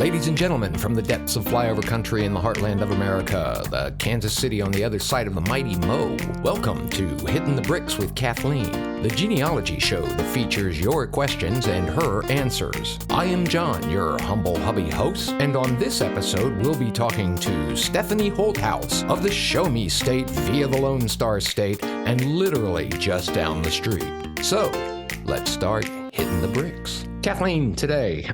Ladies and gentlemen, from the depths of flyover country in the heartland of America, the Kansas City on the other side of the mighty Mo, welcome to Hittin the Bricks with Kathleen, the genealogy show that features your questions and her answers. I am John, your humble hubby host, and on this episode, we'll be talking to Stephanie Holthaus of the Show Me State via the Lone Star State and literally just down the street. So, let's start hitting the bricks. Kathleen, today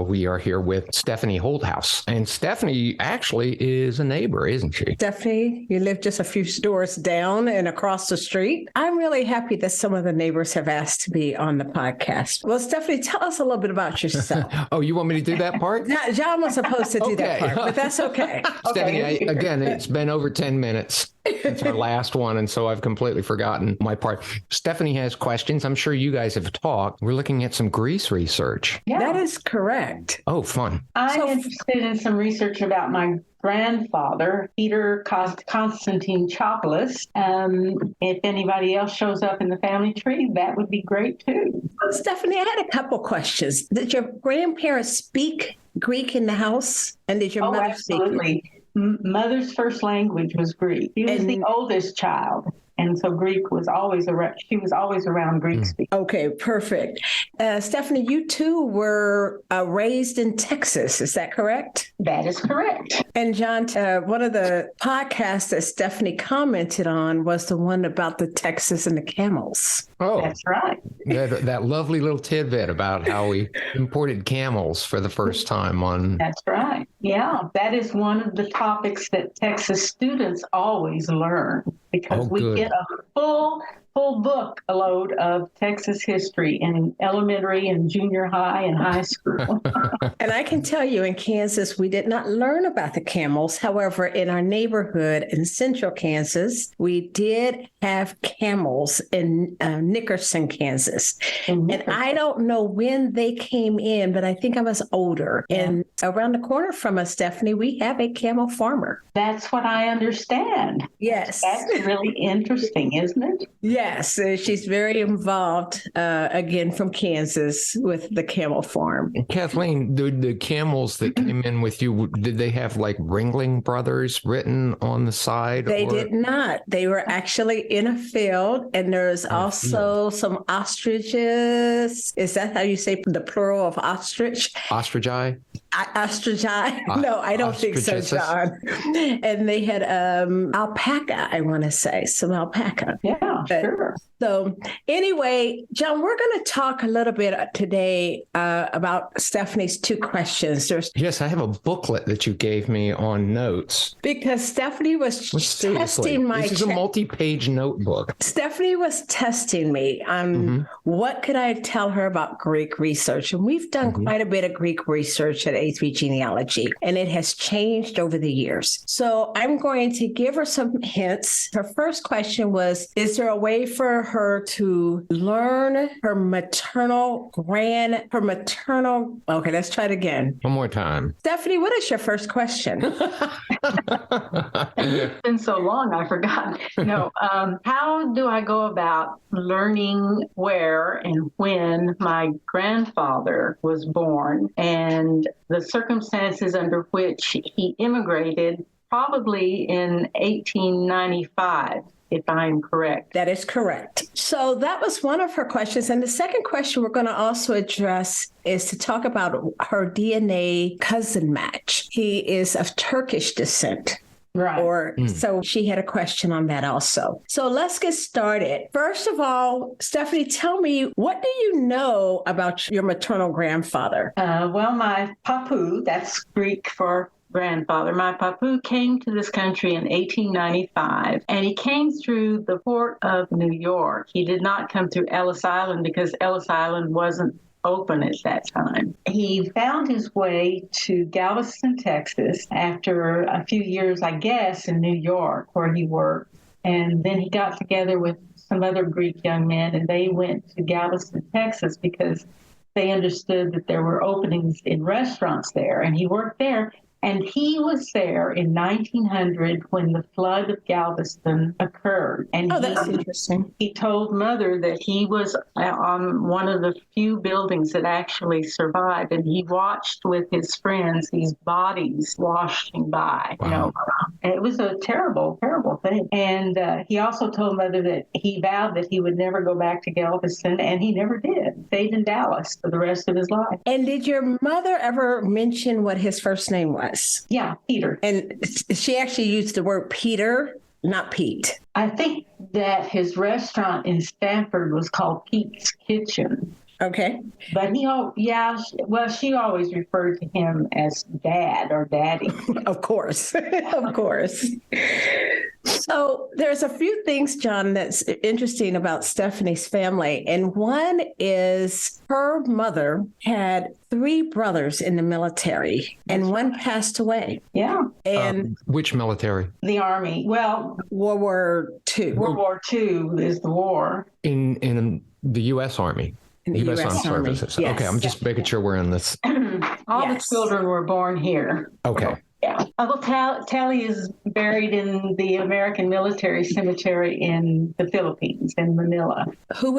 we are here with Stephanie Holthaus. And Stephanie actually is a neighbor, isn't she? Stephanie, you live just a few doors down and across the street. I'm really happy that some of the neighbors have asked to be on the podcast. Well, Stephanie, tell us a little bit about yourself. Oh, you want me to do that part? No, John was supposed to do that part, but that's okay. Stephanie, again, it's been over 10 minutes. It's our last one, and so I've completely forgotten my part. Stephanie has questions. I'm sure you guys have talked. We're looking at some Greece research. Yeah. That is correct. Oh, fun. I'm interested in some research about my grandfather, Peter Constantine Chepolas. If anybody else shows up in the family tree, that would be great too. Stephanie, I had a couple questions. Did your grandparents speak Greek in the house? And did your mother absolutely. speak? Mother's first language was Greek. He was the oldest child. And so Greek was always around. She was always around Greek speakers. Okay, perfect. Stephanie, you too were raised in Texas. Is that correct? That is correct. And John, one of the podcasts that Stephanie commented on was the one about the Texas and the camels. Oh, that's right. that lovely little tidbit about how we imported camels for the first time on. That's right. Yeah, that is one of the topics that Texas students always learn because we get a full book a load of Texas history in elementary and junior high and high school. And I can tell you in Kansas, we did not learn about the camels. However, in our neighborhood in central Kansas, we did have camels in Nickerson, Kansas. And I don't know when they came in, but I think I was older. Yeah. And around the corner from us, Stephanie, we have a camel farmer. That's what I understand. Yes. That's really interesting, isn't it? Yes, she's very involved, again, from Kansas with the camel farm. Kathleen, the camels that came in with you, did they have like Ringling Brothers written on the side? They did not. They were actually in a field, and there's also some ostriches. Is that how you say the plural of ostrich? Ostrichi? Ostrichi? No, I don't think so, John. And they had alpaca, I want to say, some alpaca. Yeah, sure. So anyway, John, we're going to talk a little bit today about Stephanie's two questions. Yes, I have a booklet that you gave me on notes. Because Stephanie was testing my... This is a multi-page notebook. Stephanie was testing me on what could I tell her about Greek research. And we've done quite a bit of Greek research at A3 Genealogy, and it has changed over the years. So I'm going to give her some hints. Her first question was, is there a way for her to learn her maternal... Okay, let's try it again. One more time. Stephanie, what is your first question? It's been so long, I forgot. No, how do I go about learning where and when my grandfather was born and the circumstances under which he immigrated, probably in 1895? If I'm correct. That is correct. So that was one of her questions. And the second question we're going to also address is to talk about her DNA cousin match. He is of Turkish descent. Right. So she had a question on that also. So let's get started. First of all, Stephanie, tell me, what do you know about your maternal grandfather? Well, my papu, that's Greek for grandfather. My papu came to this country in 1895, and he came through the port of New York. He did not come through Ellis Island because Ellis Island wasn't open at that time. He found his way to Galveston, Texas, after a few years, I guess, in New York, where he worked. And then he got together with some other Greek young men, and they went to Galveston, Texas, because they understood that there were openings in restaurants there. And he worked there. And he was there in 1900 when the flood of Galveston occurred. And that's interesting. He told Mother that he was on one of the few buildings that actually survived, and he watched with his friends these bodies washing by. Wow. And it was a terrible, terrible thing. And he also told Mother that he vowed that he would never go back to Galveston, and he never did. Stayed in Dallas for the rest of his life. And did your mother ever mention what his first name was? Yeah, Peter. And she actually used the word Peter, not Pete. I think that his restaurant in Stanford was called Pete's Kitchen. Okay. But she always referred to him as Dad or Daddy. Of course. Of course. So there's a few things, John, that's interesting about Stephanie's family. And one is her mother had 3 brothers in the military, and one passed away. Yeah. And which military? The Army. Well, World War II. World War II is the war. In the U.S. Army. In the U.S. US Armed Army. Services. Yes. Okay, I'm just making sure we're in this. All the children were born here. Okay. Yeah. Uncle Tally is buried in the American Military Cemetery in the Philippines, in Manila. Who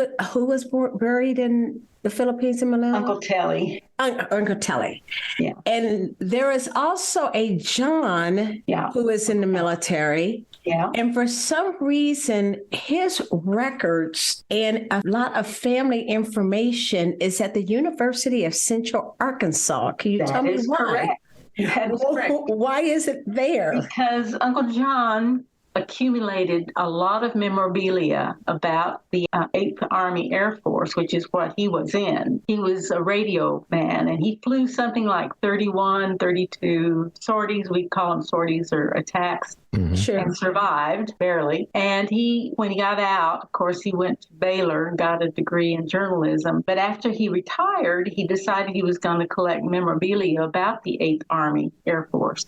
was buried in the Philippines in Manila? Uncle Tally. Uncle Tally. Yeah. And there is also a John who is in the military. Yeah. And for some reason, his records and a lot of family information is at the University of Central Arkansas. Can you tell me why? Correct. That is correct. Why is it there? Because Uncle John accumulated a lot of memorabilia about the 8th Army Air Force, which is what he was in. He was a radio man, and he flew something like 31, 32 sorties. We call them sorties or attacks. Mm-hmm. Sure. And survived, barely. And when he got out, of course, he went to Baylor and got a degree in journalism. But after he retired, he decided he was going to collect memorabilia about the 8th Army Air Force.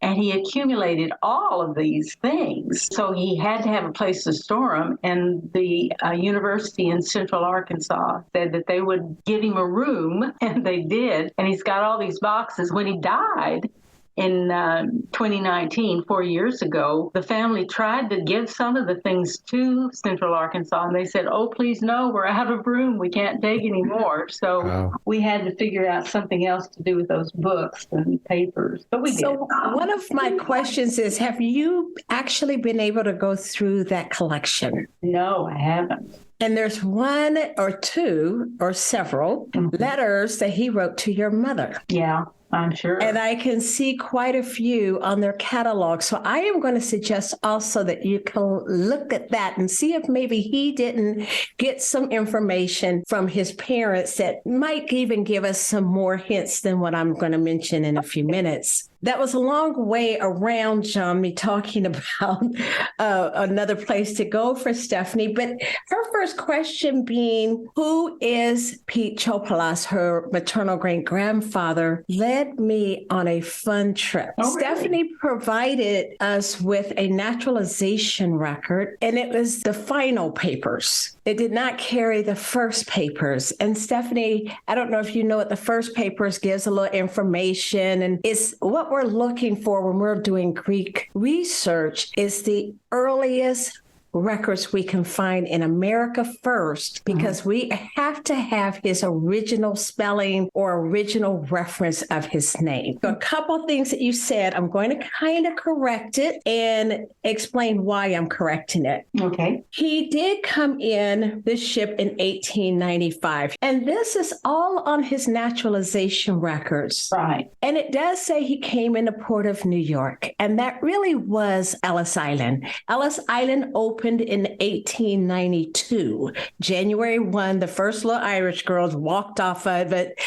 And he accumulated all of these things. So he had to have a place to store them. And the university in Central Arkansas said that they would give him a room, and they did. And he's got all these boxes. When he died in 2019, 4 years ago, the family tried to give some of the things to Central Arkansas, and they said, "Oh, please, no, we're out of room. We can't take any more." So we had to figure out something else to do with those books and papers, but we did. So one of my questions is, have you actually been able to go through that collection? No, I haven't. And there's one or two or several letters that he wrote to your mother. Yeah. I'm sure. And I can see quite a few on their catalog. So I am going to suggest also that you can look at that and see if maybe he didn't get some information from his parents that might even give us some more hints than what I'm going to mention in a few minutes. That was a long way around, John, me talking about another place to go for Stephanie. But her first question being, who is Pete Chopelas, her maternal great-grandfather, led me on a fun trip. Oh, really? Stephanie provided us with a naturalization record, and it was the final papers. It did not carry the first papers. And Stephanie, I don't know if you know what the first papers gives a little information, and it's what we're looking for when we're doing Greek research is the earliest records we can find in America first, because we have to have his original spelling or original reference of his name. So a couple things that you said, I'm going to kind of correct it and explain why I'm correcting it. Okay. He did come in this ship in 1895, and this is all on his naturalization records. Right. And it does say he came in the port of New York, and that really was Ellis Island. Ellis Island opened in 1892. January 1, the first little Irish girls walked off of it.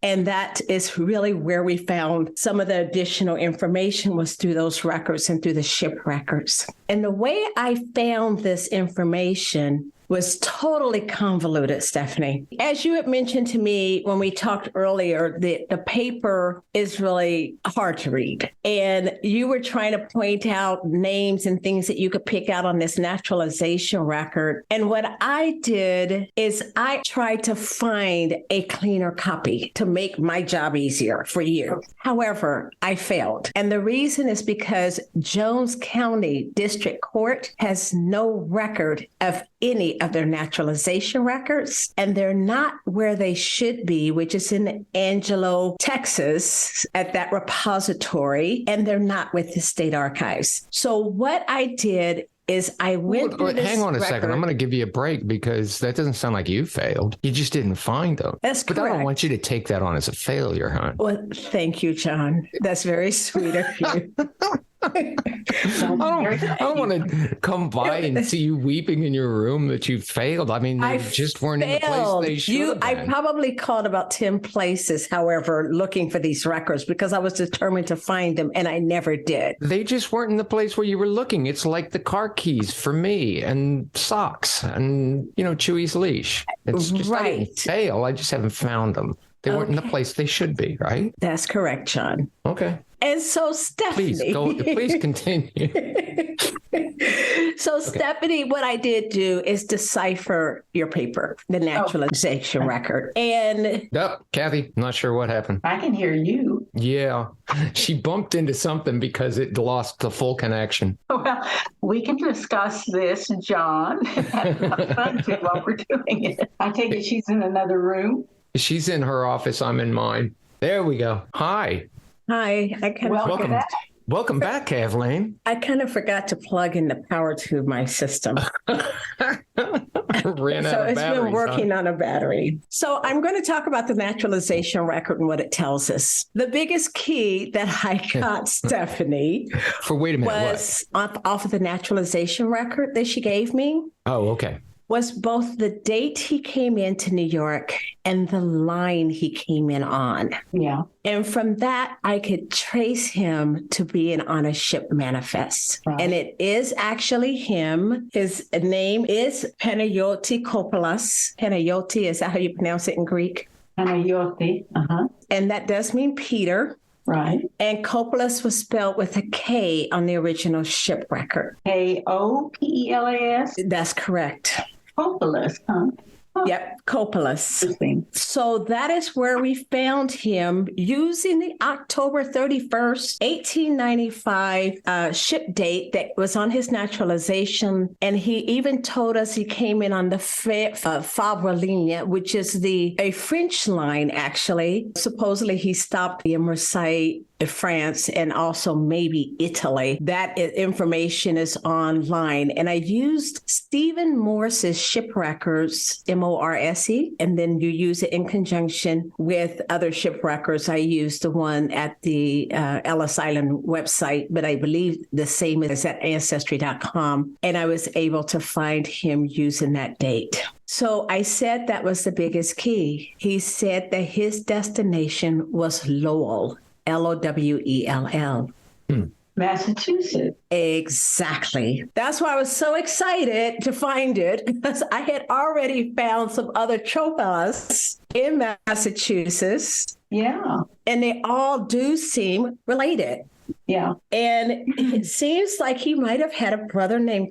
And that is really where we found some of the additional information was through those records and through the ship records. And the way I found this information was totally convoluted, Stephanie. As you had mentioned to me when we talked earlier, the paper is really hard to read. And you were trying to point out names and things that you could pick out on this naturalization record. And what I did is I tried to find a cleaner copy to make my job easier for you. However, I failed. And the reason is because Jones County District Court has no record of any of their naturalization records, and they're not where they should be, which is in Angelo, Texas, at that repository, and they're not with the state archives. So what I did is I went through this hang on a record. second. I'm going to give you a break because that doesn't sound like you failed. You just didn't find them. That's correct. But I don't want you to take that on as a failure, hon. Well, thank you, John. That's very sweet of you. I don't want to come by and see you weeping in your room that you failed. I mean, they just weren't in the place they should have been. I probably called about 10 places, however, looking for these records because I was determined to find them, and I never did. They just weren't in the place where you were looking. It's like the car keys for me and socks and, Chewy's leash. It's just I didn't fail. I just haven't found them. They weren't in the place they should be, right? That's correct, John. Okay. And so, Stephanie. Please continue. So, Stephanie, what I did do is decipher your paper, the naturalization record. And Kathy, not sure what happened. I can hear you. Yeah. She bumped into something because it lost the full connection. Well, we can discuss this, John. Have fun too while we're doing it. I take it she's in another room. She's in her office. I'm in mine. There we go. Hi. I kind of Welcome back, Kathleen. I kind of forgot to plug in the power to my system. Ran out of batteries, so it's been working on a battery. So I'm going to talk about the naturalization record and what it tells us. The biggest key that I got, Stephanie, wait a minute, was off of the naturalization record that she gave me. Oh, okay. Was both the date he came into New York and the line he came in on. Yeah. And from that, I could trace him to being on a ship manifest. Right. And it is actually him. His name is Panayoti Chopelas. Panayoti, is that how you pronounce it in Greek? Panayoti. Uh-huh. And that does mean Peter. Right. And Chopelas was spelled with a K on the original ship record. Kopelas? That's correct. Chopelas, huh? Yep, Chopelas. So that is where we found him using the October 31st, 1895 ship date that was on his naturalization. And he even told us he came in on the Fabre Ligne, which is a French line, actually. Supposedly he stopped in Marseille, France, and also maybe Italy. That information is online. And I used Stephen Morse's ship records, M-O-R-S-E, and then you use it in conjunction with other ship records. I used the one at the Ellis Island website, but I believe the same is at Ancestry.com. And I was able to find him using that date. So I said that was the biggest key. He said that his destination was Lowell. Lowell. Massachusetts. Exactly. That's why I was so excited to find it, because I had already found some other Chopelas in Massachusetts. Yeah. And they all do seem related. Yeah. And it seems like he might have had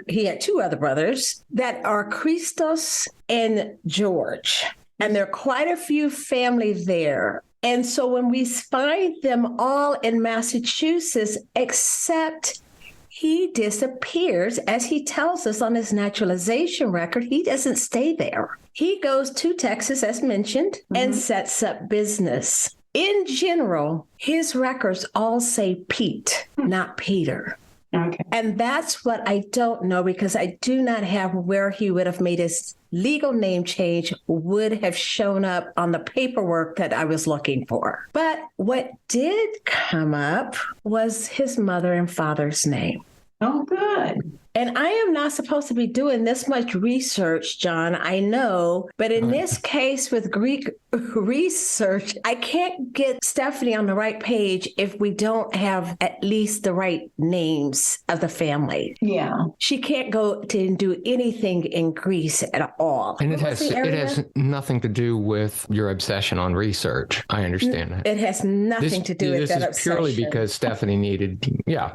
he had two other brothers that are Christos and George. And there are quite a few families there. And so when we find them all in Massachusetts, except he disappears, as he tells us on his naturalization record, he doesn't stay there. He goes to Texas, as mentioned, and sets up business. In general, his records all say Pete, not Peter. Okay. And that's what I don't know, because I do not have where he would have made his legal name change would have shown up on the paperwork that I was looking for. But what did come up was his mother and father's name. Oh, good. And I am not supposed to be doing this much research, John, I know. But in this case with Greek research, I can't get Stephanie on the right page if we don't have at least the right names of the family. Yeah. She can't go to do anything in Greece at all. And it has nothing to do with your obsession on research. I understand that. It has nothing to do with that obsession. This is purely because Stephanie needed,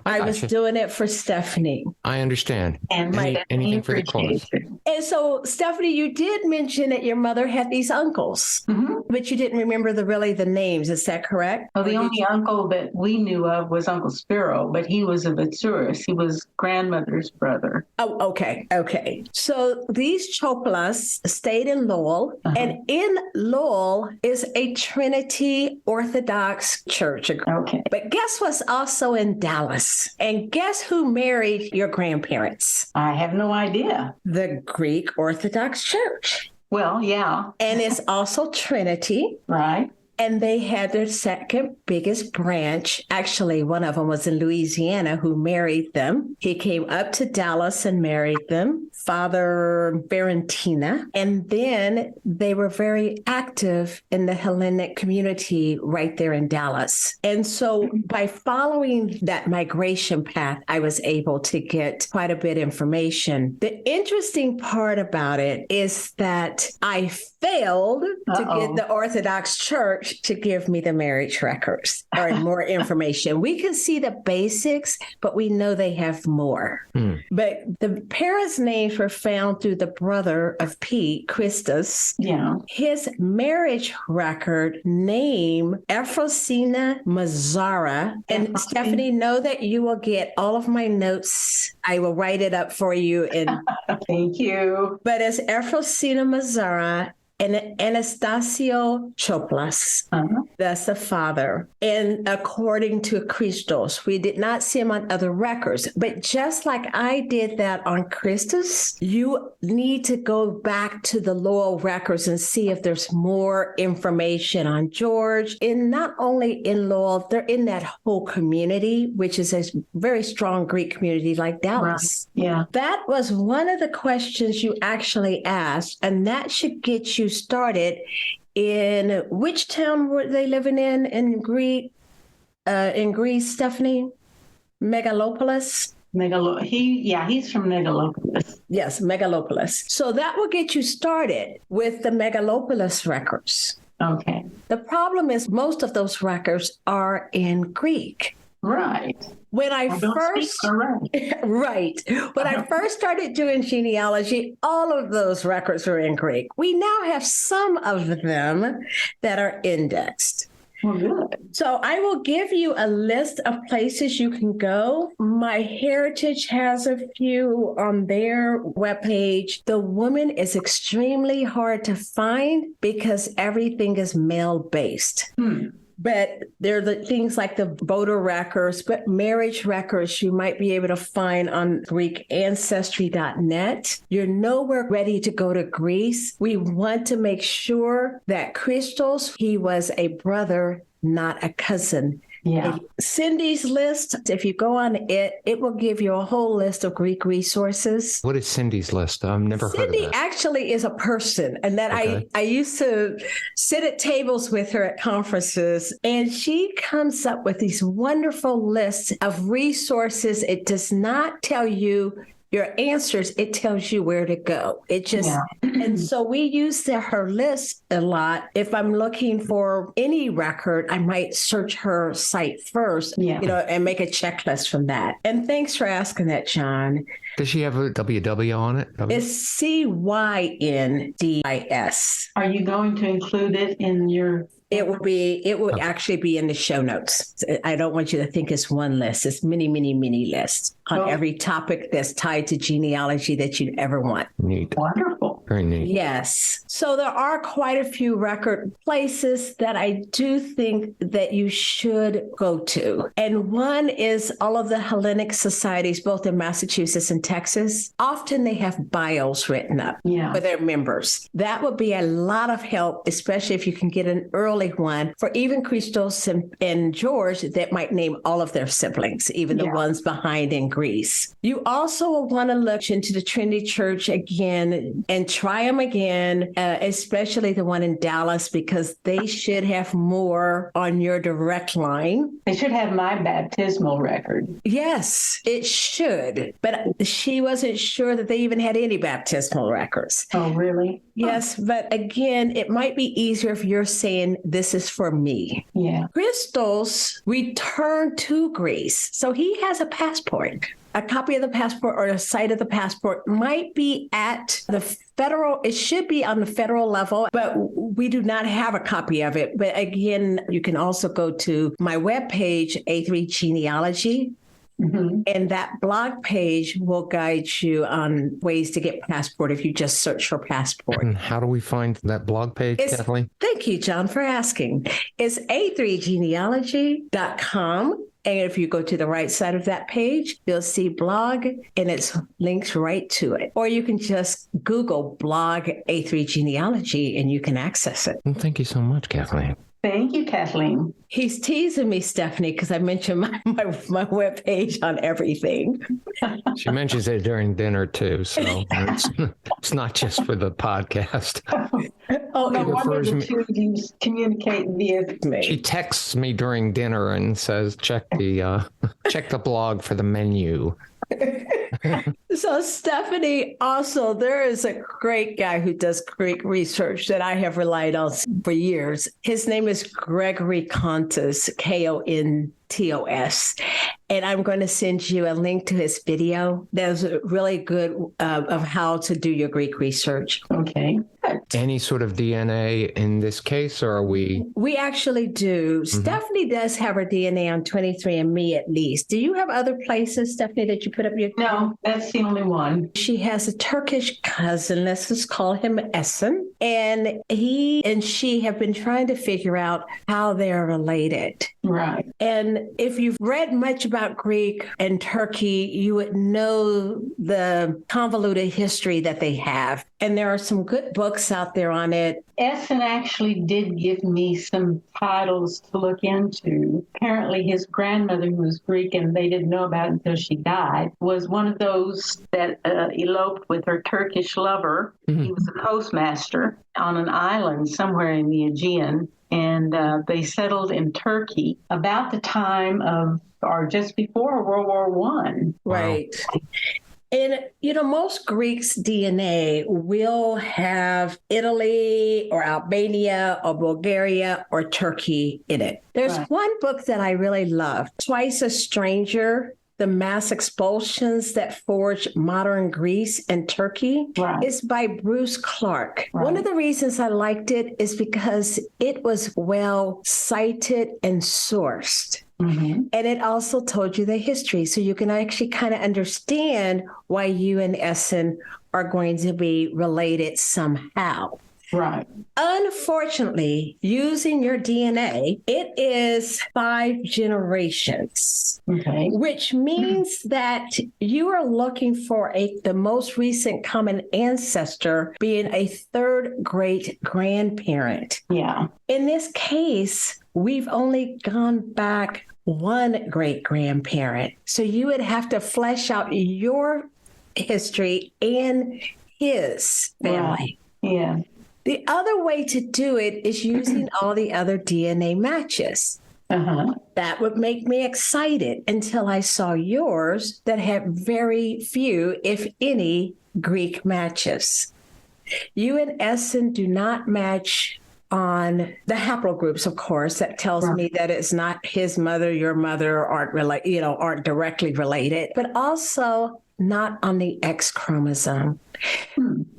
I was doing it for Stephanie. I understand. And anything for the cause. And so, Stephanie, you did mention that your mother had these uncles, but you didn't remember the names. Is that correct? Well, the only uncle that we knew of was Uncle Spiro, but he was a Vitsuris. He was grandmother's brother. Oh, okay. Okay. So these Chopelas stayed in Lowell, and in Lowell is a Trinity Orthodox church. Okay. But guess what's also in Dallas? And guess who married your grandparents? I have no idea. The Greek Orthodox Church. Well, yeah. And it's also Trinity. Right. And they had their second biggest branch. Actually, one of them was in Louisiana who married them. He came up to Dallas and married them, Father Valentina. And then they were very active in the Hellenic community right there in Dallas. And so by following that migration path, I was able to get quite a bit of information. The interesting part about it is that I failed to get the Orthodox Church to give me the marriage records or more information. We can see the basics, but we know they have more. But the parents' names were found through the brother of Pete, Christus. Yeah. His marriage record name, Ephrosina Mazzara. And Stephanie, know that you will get all of my notes. I will write it up for you. Thank you. But it's Ephrosina Mazzara and Anastasio Chopelas. That's the father. And according to Christos, we did not see him on other records. But just like I did that on Christus, you need to go back to the Lowell records and see if there's more information on George. And not only in Lowell, they're in that whole community, which is a very strong Greek community like Dallas. Right. Yeah. That was one of the questions you actually asked, and that should get you started. In which town were they living in Greece, Stephanie? Megalopolis? He's from Megalopolis. Yes, Megalopolis. So that will get you started with the Megalopolis records. Okay. The problem is most of those records are in Greek. Right. When I first started doing genealogy, all of those records were in Greek. We now have some of them that are indexed. Well, good. So I will give you a list of places you can go. MyHeritage has a few on their webpage. The woman is extremely hard to find because everything is male-based. But there are the things like the voter records, but marriage records you might be able to find on Greek ancestry.net. You're nowhere ready to go to Greece. We want to make sure that Christos, he was a brother, not a cousin. Yeah. Cindy's list, if you go on it, it will give you a whole list of Greek resources. What is Cindy's list? I've never heard of that. Cindy actually is a person, and that I used to sit at tables with her at conferences, and she comes up with these wonderful lists of resources. It does not tell you your answers, it tells you where to go. It just, and so we use her list a lot. If I'm looking for any record, I might search her site first, and make a checklist from that. And thanks for asking that, John. Does she have a WW on it? It's CYNDIS. Are you going to include it in your... It will actually be in the show notes. I don't want you to think it's one list. It's many, many, many lists on every topic that's tied to genealogy that you'd ever want. Neat. Wonderful. very neat. Yes. So there are quite a few record places that I do think that you should go to. And one is all of the Hellenic societies, both in Massachusetts and Texas. Often they have bios written up for their members. That would be a lot of help, especially if you can get an early one for even Christos and George that might name all of their siblings, even the ones behind in Greece. You also want to look into the Trinity Church again and try them again, especially the one in Dallas, because they should have more on your direct line. They should have my baptismal record. Yes, it should. But she wasn't sure that they even had any baptismal records. Oh, really? Yes, but again, it might be easier if you're saying, this is for me. Yeah. Christos returned to Greece, so he has a passport. A copy of the passport or a site of the passport might be at the federal, it should be on the federal level, but we do not have a copy of it. But again, you can also go to my webpage, A3 Genealogy. Mm-hmm. And that blog page will guide you on ways to get passport if you just search for passport. And how do we find that blog page, Kathleen? Thank you, John, for asking. It's a3genealogy.com. And if you go to the right side of that page, you'll see blog and it's linked right to it. Or you can just Google blog A3 genealogy and you can access it. Well, thank you so much, Kathleen. Thank you, Kathleen. He's teasing me, Stephanie, because I mentioned my webpage on everything. She mentions it during dinner, too. So it's not just for the podcast. Oh, no wonder the two of you communicate via me. She texts me during dinner and says, check the blog for the menu. So Stephanie, also, there is a great guy who does Greek research that I have relied on for years. His name is Gregory Kontos, Kontos. And I'm going to send you a link to his video. That's really good of how to do your Greek research. Okay. Any sort of DNA in this case, or are we? We actually do. Mm-hmm. Stephanie does have her DNA on 23andMe at least. Do you have other places, Stephanie, that you put up your? No, that's the only one. She has a Turkish cousin. Let's just call him Essen. And he and she have been trying to figure out how they're related. Right. And if you've read much about Greek and Turkey, you would know the convoluted history that they have. And there are some good books out there on it. Essen actually did give me some titles to look into. Apparently his grandmother, who was Greek, and they didn't know about it until she died, was one of those that eloped with her Turkish lover. Mm-hmm. He was a postmaster on an island somewhere in the Aegean. And they settled in Turkey about the time of, or just before World War I. Right. Wow. And, most Greeks' DNA will have Italy or Albania or Bulgaria or Turkey in it. There's one book that I really love, Twice a Stranger, The Mass Expulsions That Forged Modern Greece and Turkey. Is by Bruce Clark. One of the reasons I liked it is because it was well cited and sourced. Mm-hmm. And it also told you the history. So you can actually kind of understand why you and Essen are going to be related somehow. Right. Unfortunately, using your DNA, it is 5 generations, which means that you are looking for the most recent common ancestor being a 3rd great grandparent. Yeah. In this case, we've only gone back 1 great grandparent. So you would have to flesh out your history and his family. Right. Yeah. The other way to do it is using all the other DNA matches. Uh-huh. That would make me excited until I saw yours that had very few, if any, Greek matches. You and Essen do not match on the haplogroups, of course. That tells me that it's not his mother, your mother aren't directly related, but also not on the X chromosome.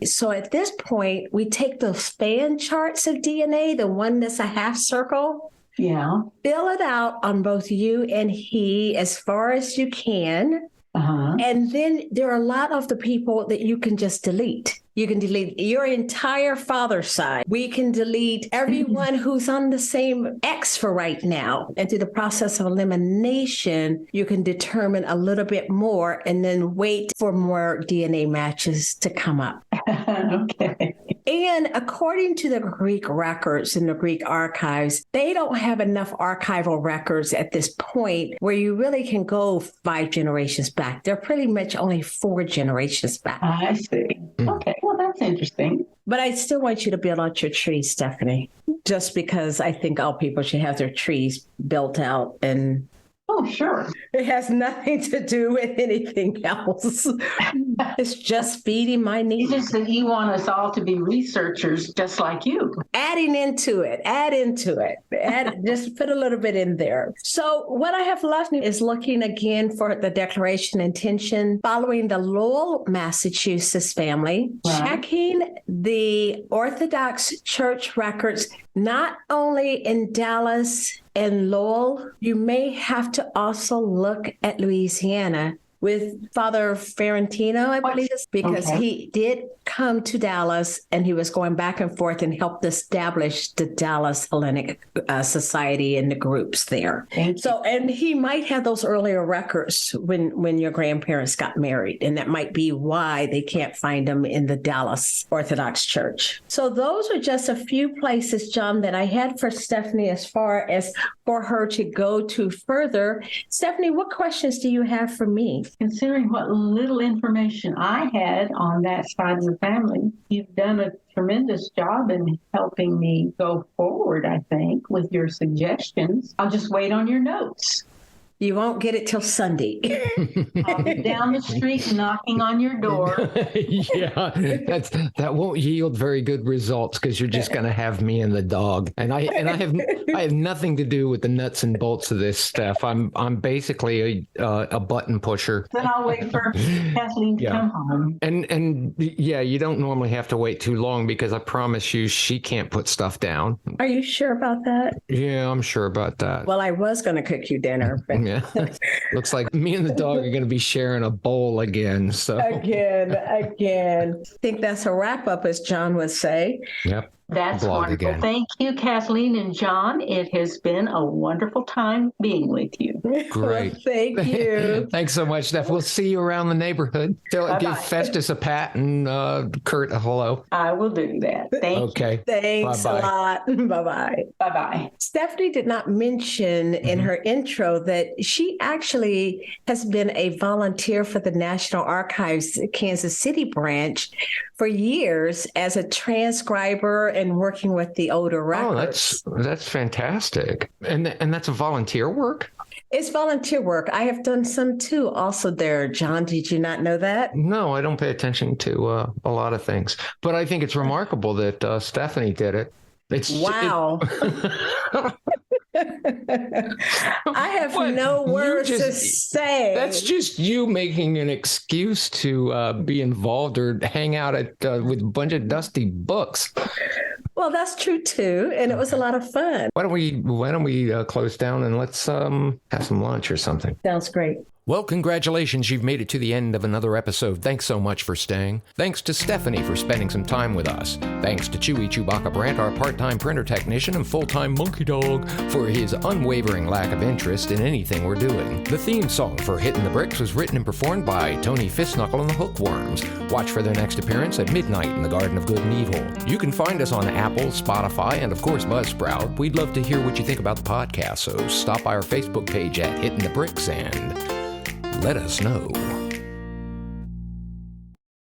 So at this point, we take those span charts of DNA, the one that's a half circle, fill it out on both you and he as far as you can, And then there are a lot of the people that you can just delete. You can delete your entire father's side. We can delete everyone who's on the same X for right now. And through the process of elimination, you can determine a little bit more and then wait for more DNA matches to come up. Okay. And according to the Greek records and the Greek archives, they don't have enough archival records at this point where you really can go 5 generations back. They're pretty much only 4 generations back. I see. Okay. Well, that's interesting. But I still want you to build out your tree, Stephanie, just because I think all people should have their trees built out. And oh, sure. It has nothing to do with anything else. It's just feeding my needs. It's just that you want us all to be researchers just like you. Add into it. Just put a little bit in there. So what I have left is looking again for the Declaration of Intention following the Lowell, Massachusetts family, checking the Orthodox Church records, not only in Dallas and Lowell. You may have to also look at Louisiana with Father Ferrantino, I believe, because he did come to Dallas and he was going back and forth and helped establish the Dallas Hellenic Society and the groups there. So, and he might have those earlier records when your grandparents got married, and that might be why they can't find them in the Dallas Orthodox Church. So those are just a few places, John, that I had for Stephanie as far as for her to go to further. Stephanie, what questions do you have for me? Considering what little information I had on that side of the family, you've done a tremendous job in helping me go forward, I think, with your suggestions. I'll just wait on your notes. You won't get it till Sunday. I'll be down the street knocking on your door. Yeah, that won't yield very good results because you're just going to have me and the dog. And I have nothing to do with the nuts and bolts of this stuff. I'm basically a button pusher. Then I'll wait for Kathleen to come home. And yeah, you don't normally have to wait too long because I promise you she can't put stuff down. Are you sure about that? Yeah, I'm sure about that. Well, I was going to cook you dinner, but yeah. Looks like me and the dog are going to be sharing a bowl again. So again. I think that's a wrap up, as John would say. Yep. That's wonderful. Again. Thank you, Kathleen and John. It has been a wonderful time being with you. Great. Well, thank you. Thanks so much, Steph. We'll see you around the neighborhood. Give Festus a pat and Kurt a hello. I will do that. Thank you. Okay. Thanks Bye-bye. a lot. Bye-bye. Bye-bye. Stephanie did not mention in her intro that she actually has been a volunteer for the National Archives Kansas City branch for years as a transcriber and working with the older records. Oh, that's fantastic. And that's a volunteer work? It's volunteer work. I have done some too also there. John, did you not know that? No, I don't pay attention to a lot of things. But I think it's remarkable that Stephanie did it. Wow. I have no words to say. That's just you making an excuse to be involved or hang out with a bunch of dusty books. Well, that's true too, and it was a lot of fun. Why don't we close down and let's have some lunch or something? Sounds great. Well, congratulations. You've made it to the end of another episode. Thanks so much for staying. Thanks to Stephanie for spending some time with us. Thanks to Chewy Chewbacca Brandt, our part-time printer technician and full-time monkey dog, for his unwavering lack of interest in anything we're doing. The theme song for Hittin the Bricks was written and performed by Tony Fistknuckle and the Hookworms. Watch for their next appearance at midnight in the Garden of Good and Evil. You can find us on Apple, Spotify, and of course Buzzsprout. We'd love to hear what you think about the podcast, so stop by our Facebook page at Hittin the Bricks and let us know.